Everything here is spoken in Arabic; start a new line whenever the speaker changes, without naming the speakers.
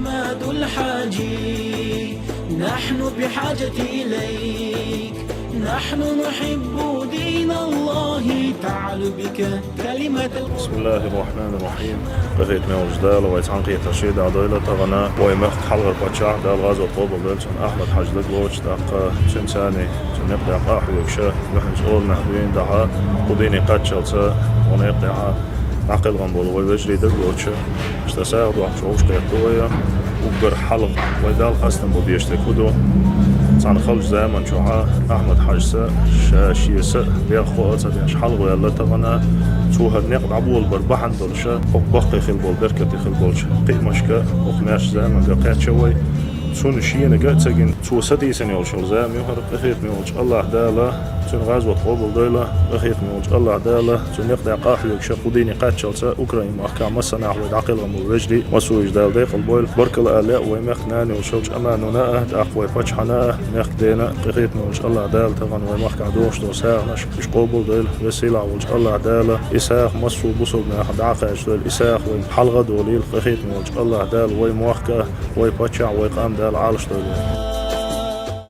عماد الحاجي، نحن بحاجة إليك، نحن نحب دين الله، تعال بك كلمة
بسم الله الرحمن الرحيم. قفيت من وجدال ويتعنقي ترشيد عضيلة تغنى ويمخت حلغ البتشاع دال غازو طوب بلتون أحمد حاج لقوش داق تنساني تنقضي قاحي وكشا محنج أول نحبين دعا قديني قاتشلتا ونقضي عقل غنبول ويبجري دقوش اشتساعد وحشوش قيتوية وقر حلغ ويدال قستن بوديشتك ودو عن خلج زمان شوعة أحمد حاجسة شاشيسة بير خواتة بيش حلغ ويلا تغنى توها نقد عبول بربحن دولشة وقبقي خلبول بركتي خلبولش قيمشكا وقناش زمان قاقات شوي تون شينا قاتسجن تو سدي سنيول شو زام يهرب أخيت ميولش الله دالا تون غازوة قبل دالا أخيت ميولش الله دالا تون يقطع قاحلك شقوديني قاتشلتا أوكرانيا محكمة صنع ودعقل غمو رجلي وسويج دال ديق البويل برك الآلاء ويمخناني وشوش أمانونا أقوى فتحنا نخ دينا أخيت ميولش الله دال تغن ويمخ دوش دو ساغنش مش قبل دال وسيلة ولش الله دالا إساق مصو بوصل ناخد عقاش دال إساق وحلغة دوليل أخيت ميولش الله دال ويموخكا ويفتح ويقام دال عالش دول